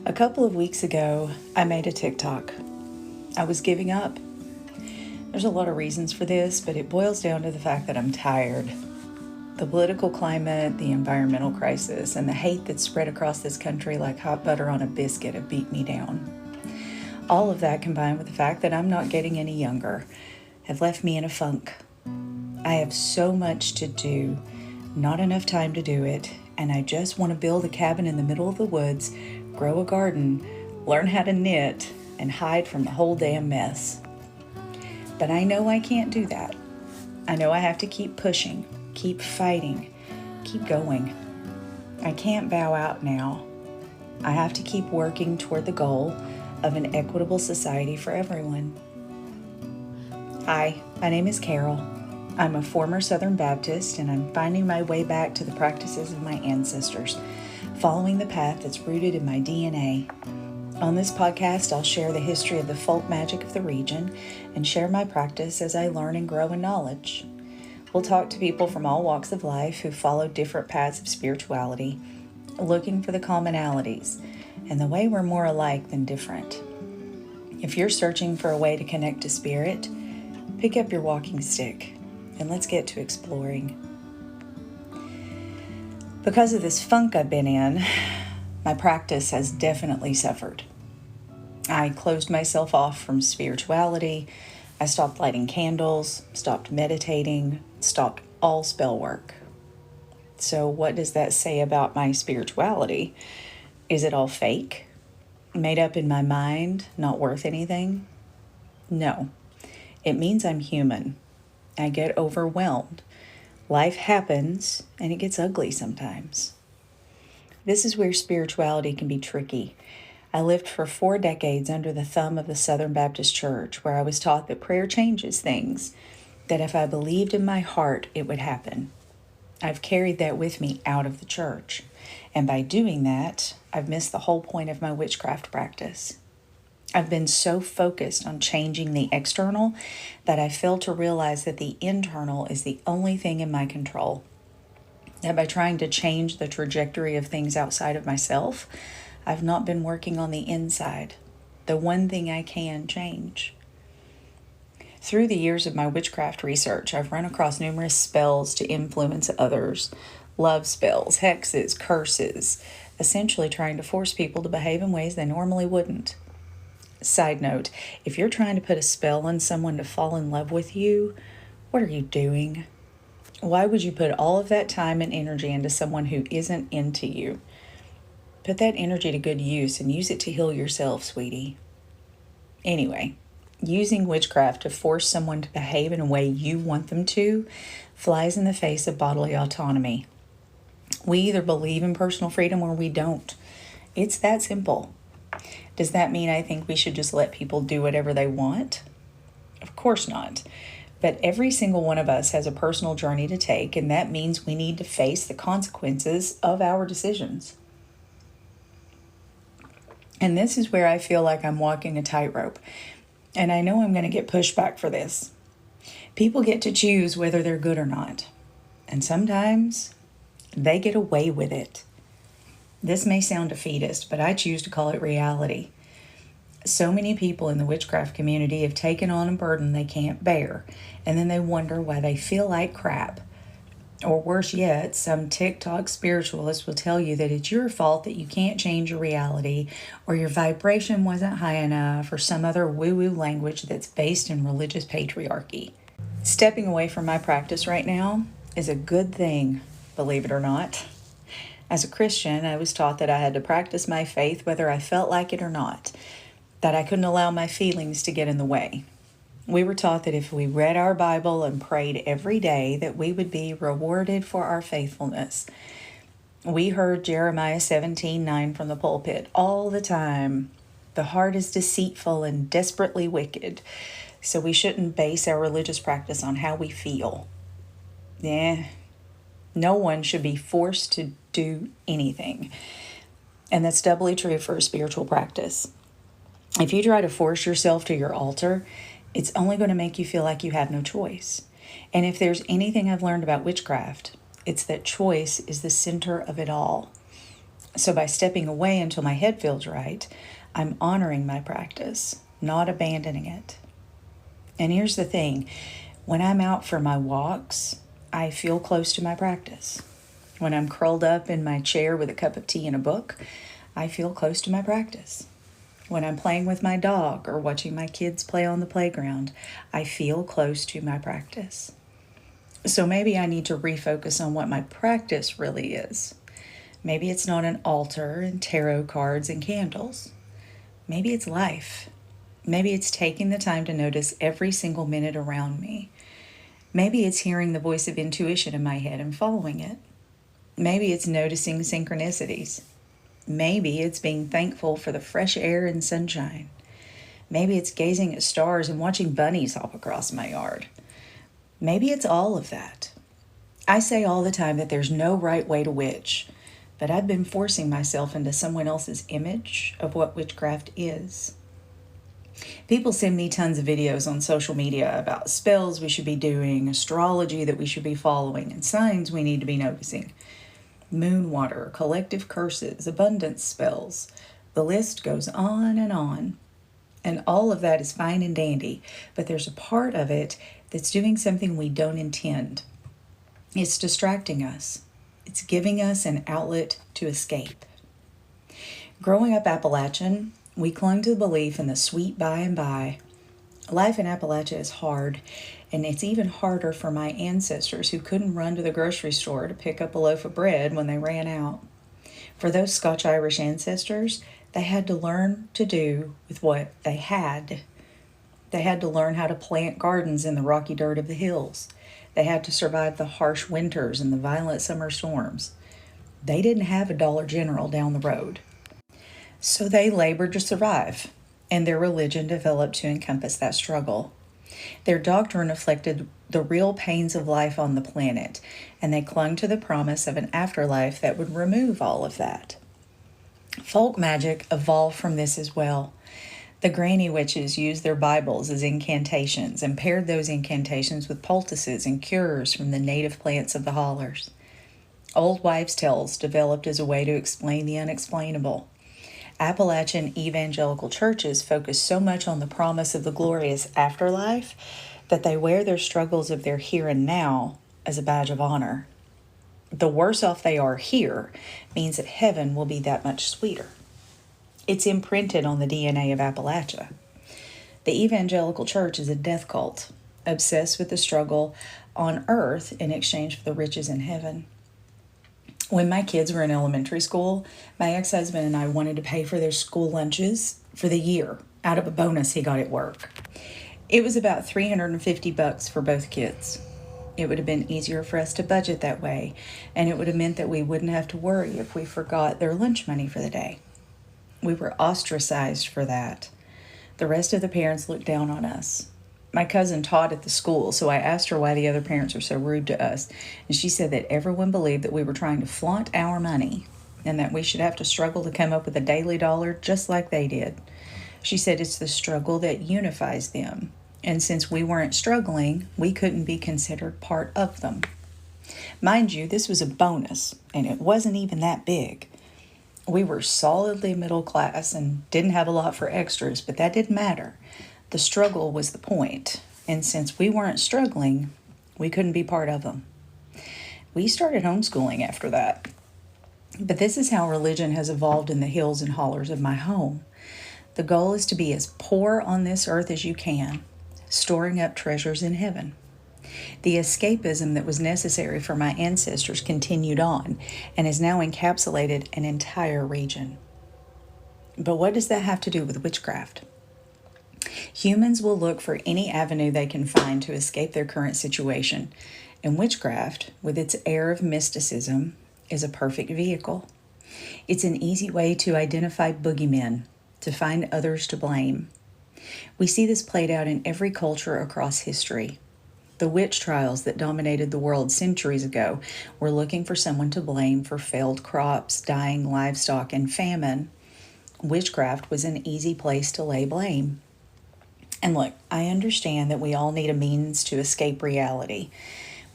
A couple of weeks ago, I made a TikTok. I was giving up. There's a lot of reasons for this, but it boils down to the fact that I'm tired. The political climate, the environmental crisis, and the hate that's spread across this country like hot butter on a biscuit have beat me down. All of that combined with the fact that I'm not getting any younger have left me in a funk. I have so much to do, not enough time to do it, and I just want to build a cabin in the middle of the woods, grow a garden, learn how to knit, and hide from the whole damn mess. But I know I can't do that. I know I have to keep pushing, keep fighting, keep going. I can't bow out now. I have to keep working toward the goal of an equitable society for everyone. Hi, my name is Carol. I'm a former Southern Baptist, and I'm finding my way back to the practices of my ancestors, following the path that's rooted in my DNA. On this podcast, I'll share the history of the folk magic of the region and share my practice as I learn and grow in knowledge. We'll talk to people from all walks of life who follow different paths of spirituality, looking for the commonalities and the way we're more alike than different. If you're searching for a way to connect to spirit, pick up your walking stick and let's get to exploring. Because of this funk I've been in, my practice has definitely suffered. I closed myself off from spirituality. I stopped lighting candles, stopped meditating, stopped all spell work. So what does that say about my spirituality? Is it all fake? Made up in my mind, not worth anything? No. It means I'm human. I get overwhelmed. Life happens, and it gets ugly sometimes. This is where spirituality can be tricky. I lived for 4 decades under the thumb of the Southern Baptist Church, where I was taught that prayer changes things, that if I believed in my heart, it would happen. I've carried that with me out of the church, and by doing that, I've missed the whole point of my witchcraft practice. I've been so focused on changing the external that I failed to realize that the internal is the only thing in my control. That by trying to change the trajectory of things outside of myself, I've not been working on the inside, the one thing I can change. Through the years of my witchcraft research, I've run across numerous spells to influence others, love spells, hexes, curses, essentially trying to force people to behave in ways they normally wouldn't. Side note, if you're trying to put a spell on someone to fall in love with you, what are you doing? Why would you put all of that time and energy into someone who isn't into you? Put that energy to good use and use it to heal yourself, sweetie. Anyway, using witchcraft to force someone to behave in a way you want them to flies in the face of bodily autonomy. We either believe in personal freedom or we don't. It's that simple. Does that mean I think we should just let people do whatever they want? Of course not. But every single one of us has a personal journey to take, and that means we need to face the consequences of our decisions. And this is where I feel like I'm walking a tightrope, and I know I'm going to get pushback for this. People get to choose whether they're good or not, and sometimes they get away with it. This may sound defeatist, but I choose to call it reality. So many people in the witchcraft community have taken on a burden they can't bear, and then they wonder why they feel like crap. Or worse yet, some TikTok spiritualist will tell you that it's your fault that you can't change your reality, or your vibration wasn't high enough, or some other woo-woo language that's based in religious patriarchy. Stepping away from my practice right now is a good thing, believe it or not. As a Christian, I was taught that I had to practice my faith whether I felt like it or not, that I couldn't allow my feelings to get in the way. We were taught that if we read our Bible and prayed every day, that we would be rewarded for our faithfulness. We heard Jeremiah 17:9 from the pulpit all the time. The heart is deceitful and desperately wicked, so we shouldn't base our religious practice on how we feel. No one should be forced to do anything. And that's doubly true for a spiritual practice. If you try to force yourself to your altar, it's only going to make you feel like you have no choice. And if there's anything I've learned about witchcraft, it's that choice is the center of it all. So by stepping away until my head feels right, I'm honoring my practice, not abandoning it. And here's the thing, when I'm out for my walks, I feel close to my practice. When I'm curled up in my chair with a cup of tea and a book, I feel close to my practice. When I'm playing with my dog or watching my kids play on the playground, I feel close to my practice. So maybe I need to refocus on what my practice really is. Maybe it's not an altar and tarot cards and candles. Maybe it's life. Maybe it's taking the time to notice every single minute around me. Maybe it's hearing the voice of intuition in my head and following it. Maybe it's noticing synchronicities. Maybe it's being thankful for the fresh air and sunshine. Maybe it's gazing at stars and watching bunnies hop across my yard. Maybe it's all of that. I say all the time that there's no right way to witch, but I've been forcing myself into someone else's image of what witchcraft is. People send me tons of videos on social media about spells we should be doing, astrology that we should be following, and signs we need to be noticing. Moon water, collective curses, abundance spells. The list goes on. And all of that is fine and dandy, but there's a part of it that's doing something we don't intend. It's distracting us. It's giving us an outlet to escape. Growing up Appalachian, we clung to the belief in the sweet by and by. Life in Appalachia is hard, and it's even harder for my ancestors who couldn't run to the grocery store to pick up a loaf of bread when they ran out. For those Scotch-Irish ancestors, they had to learn to do with what they had. They had to learn how to plant gardens in the rocky dirt of the hills. They had to survive the harsh winters and the violent summer storms. They didn't have a Dollar General down the road. So they labored to survive, and their religion developed to encompass that struggle. Their doctrine reflected the real pains of life on the planet, and they clung to the promise of an afterlife that would remove all of that. Folk magic evolved from this as well. The granny witches used their Bibles as incantations and paired those incantations with poultices and cures from the native plants of the hollers. Old wives' tales developed as a way to explain the unexplainable. Appalachian evangelical churches focus so much on the promise of the glorious afterlife that they wear their struggles of their here and now as a badge of honor. The worse off they are here means that heaven will be that much sweeter. It's imprinted on the DNA of Appalachia. The evangelical church is a death cult, obsessed with the struggle on earth in exchange for the riches in heaven. When my kids were in elementary school, my ex-husband and I wanted to pay for their school lunches for the year out of a bonus he got at work. It was about $350 for both kids. It would have been easier for us to budget that way, and it would have meant that we wouldn't have to worry if we forgot their lunch money for the day. We were ostracized for that. The rest of the parents looked down on us. My cousin taught at the school, so I asked her why the other parents were so rude to us, and she said that everyone believed that we were trying to flaunt our money and that we should have to struggle to come up with a daily dollar just like they did. She said it's the struggle that unifies them, and since we weren't struggling, we couldn't be considered part of them. Mind you, this was a bonus, and it wasn't even that big. We were solidly middle class and didn't have a lot for extras, but that didn't matter. The struggle was the point, and since we weren't struggling, we couldn't be part of them. We started homeschooling after that. But this is how religion has evolved in the hills and hollers of my home. The goal is to be as poor on this earth as you can, storing up treasures in heaven. The escapism that was necessary for my ancestors continued on and has now encapsulated an entire region. But what does that have to do with witchcraft? Humans will look for any avenue they can find to escape their current situation, and witchcraft, with its air of mysticism, is a perfect vehicle. It's an easy way to identify boogeymen, to find others to blame. We see this played out in every culture across history. The witch trials that dominated the world centuries ago were looking for someone to blame for failed crops, dying livestock, and famine. Witchcraft was an easy place to lay blame. And look, I understand that we all need a means to escape reality.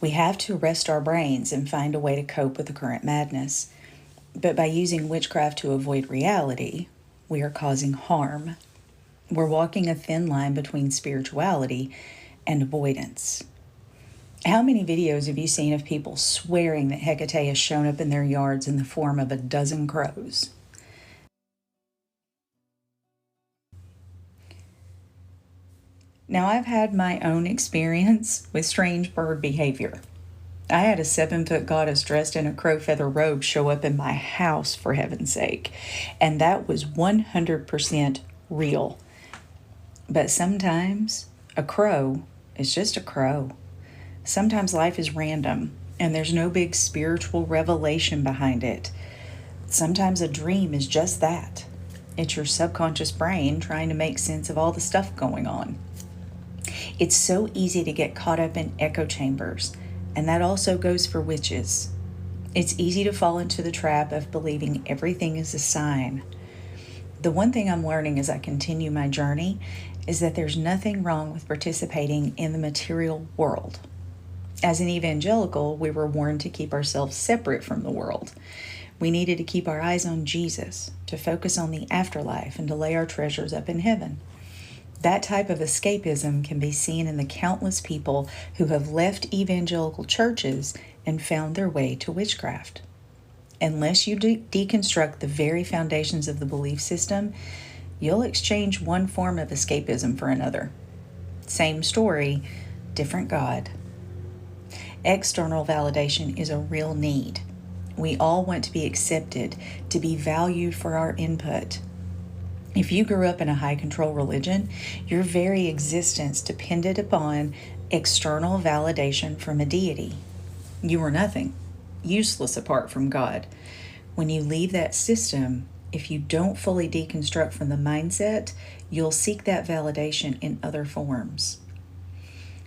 We have to rest our brains and find a way to cope with the current madness. But by using witchcraft to avoid reality, we are causing harm. We're walking a thin line between spirituality and avoidance. How many videos have you seen of people swearing that Hecate has shown up in their yards in the form of a dozen crows? Now, I've had my own experience with strange bird behavior. I had a 7-foot goddess dressed in a crow feather robe show up in my house, for heaven's sake, and that was 100% real. But sometimes a crow is just a crow. Sometimes life is random and there's no big spiritual revelation behind it. Sometimes a dream is just that. It's your subconscious brain trying to make sense of all the stuff going on. It's so easy to get caught up in echo chambers, and that also goes for witches. It's easy to fall into the trap of believing everything is a sign. The one thing I'm learning as I continue my journey is that there's nothing wrong with participating in the material world. As an evangelical, we were warned to keep ourselves separate from the world. We needed to keep our eyes on Jesus, to focus on the afterlife, and to lay our treasures up in heaven. That type of escapism can be seen in the countless people who have left evangelical churches and found their way to witchcraft. Unless you deconstruct the very foundations of the belief system, you'll exchange one form of escapism for another. Same story, different God. External validation is a real need. We all want to be accepted, to be valued for our input. If you grew up in a high control religion, your very existence depended upon external validation from a deity. You were nothing, useless apart from God. When you leave that system, if you don't fully deconstruct from the mindset, you'll seek that validation in other forms.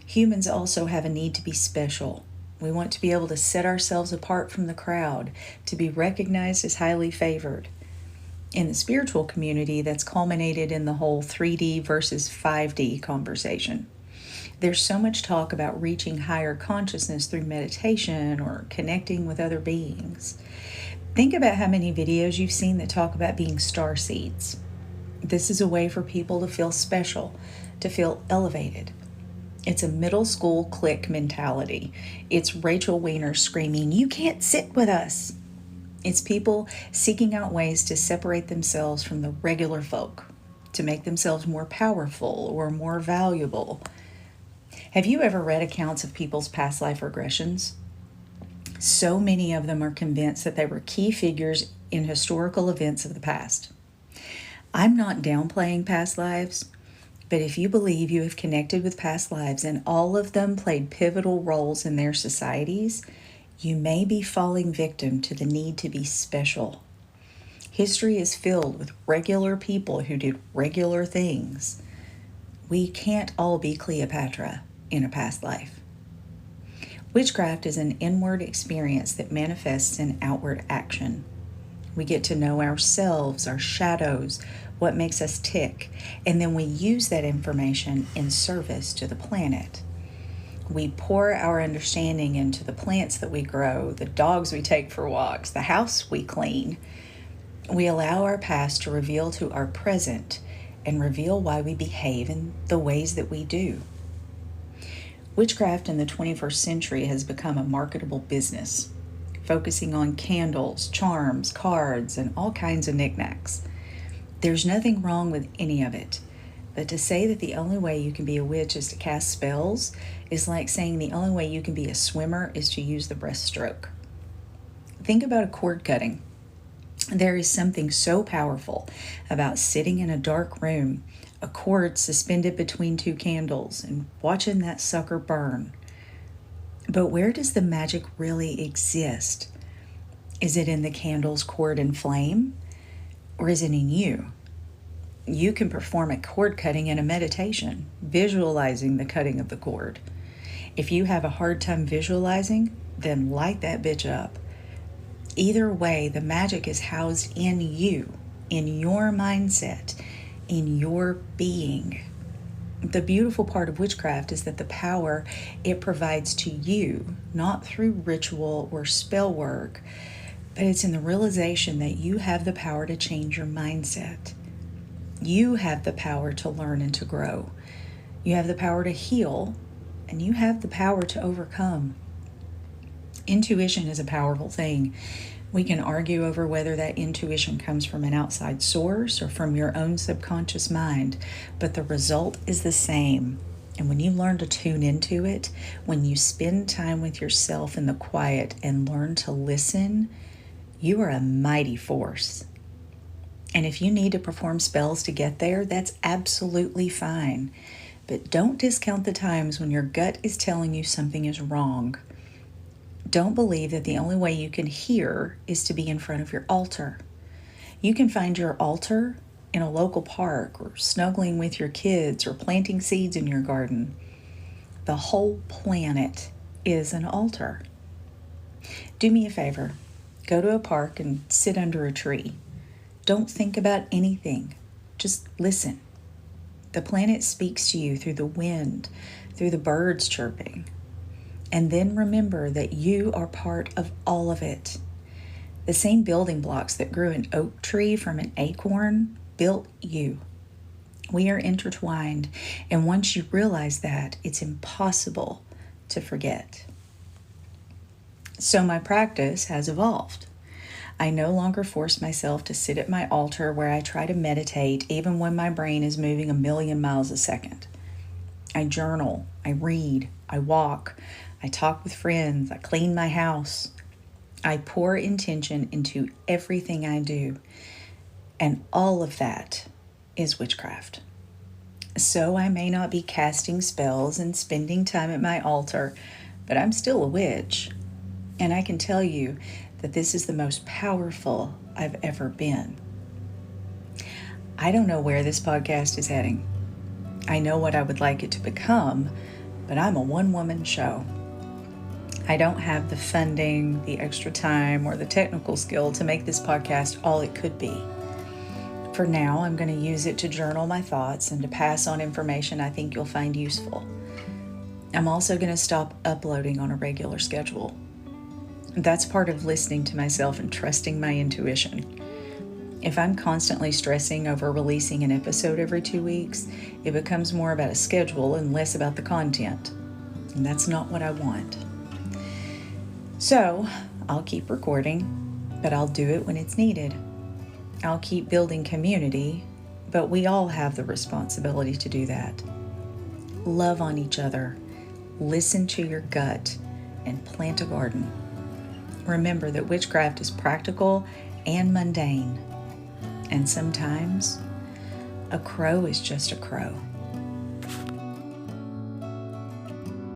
Humans also have a need to be special. We want to be able to set ourselves apart from the crowd, to be recognized as highly favored. In the spiritual community, that's culminated in the whole 3D versus 5D conversation. There's so much talk about reaching higher consciousness through meditation or connecting with other beings. Think about how many videos you've seen that talk about being star seeds. This is a way for people to feel special, to feel elevated. It's a middle school clique mentality. It's Rachel Weiner screaming, "You can't sit with us." It's people seeking out ways to separate themselves from the regular folk, to make themselves more powerful or more valuable. Have you ever read accounts of people's past life regressions? So many of them are convinced that they were key figures in historical events of the past. I'm not downplaying past lives, but if you believe you have connected with past lives and all of them played pivotal roles in their societies, you may be falling victim to the need to be special. History is filled with regular people who did regular things. We can't all be Cleopatra in a past life. Witchcraft is an inward experience that manifests in outward action. We get to know ourselves, our shadows, what makes us tick, and then we use that information in service to the planet. We pour our understanding into the plants that we grow, the dogs we take for walks, the house we clean. We allow our past to reveal to our present and reveal why we behave in the ways that we do. Witchcraft in the 21st century has become a marketable business, focusing on candles, charms, cards, and all kinds of knickknacks. There's nothing wrong with any of it. But to say that the only way you can be a witch is to cast spells is like saying the only way you can be a swimmer is to use the breaststroke. Think about a cord cutting. There is something so powerful about sitting in a dark room, a cord suspended between two candles, and watching that sucker burn. But where does the magic really exist? Is it in the candle's cord and flame? Or is it in you? You can perform a cord cutting in a meditation, visualizing the cutting of the cord. If you have a hard time visualizing, then light that bitch up. Either way, the magic is housed in you, in your mindset, in your being. The beautiful part of witchcraft is that the power it provides to you, not through ritual or spell work, but it's in the realization that you have the power to change your mindset. You have the power to learn and to grow. You have the power to heal, and you have the power to overcome. Intuition is a powerful thing. We can argue over whether that intuition comes from an outside source or from your own subconscious mind, but the result is the same. And when you learn to tune into it, when you spend time with yourself in the quiet and learn to listen, you are a mighty force. And if you need to perform spells to get there, that's absolutely fine. But don't discount the times when your gut is telling you something is wrong. Don't believe that the only way you can hear is to be in front of your altar. You can find your altar in a local park, or snuggling with your kids, or planting seeds in your garden. The whole planet is an altar. Do me a favor. Go to a park and sit under a tree. Don't think about anything. Just listen. The planet speaks to you through the wind, through the birds chirping. And then remember that you are part of all of it. The same building blocks that grew an oak tree from an acorn built you. We are intertwined, and once you realize that, it's impossible to forget. So my practice has evolved. I no longer force myself to sit at my altar where I try to meditate even when my brain is moving 1,000,000 miles a second. I journal, I read, I walk, I talk with friends, I clean my house. I pour intention into everything I do, and all of that is witchcraft. So I may not be casting spells and spending time at my altar, but I'm still a witch. And I can tell you that this is the most powerful I've ever been. I don't know where this podcast is heading. I know what I would like it to become, but I'm a one-woman show. I don't have the funding, the extra time, or the technical skill to make this podcast all it could be. For now, I'm going to use it to journal my thoughts and to pass on information I think you'll find useful. I'm also going to stop uploading on a regular schedule. That's part of listening to myself and trusting my intuition. If I'm constantly stressing over releasing an episode every 2 weeks, it becomes more about a schedule and less about the content. And that's not what I want. So, I'll keep recording, but I'll do it when it's needed. I'll keep building community, but we all have the responsibility to do that. Love on each other, listen to your gut, and plant a garden. Remember that witchcraft is practical and mundane, and sometimes a crow is just a crow.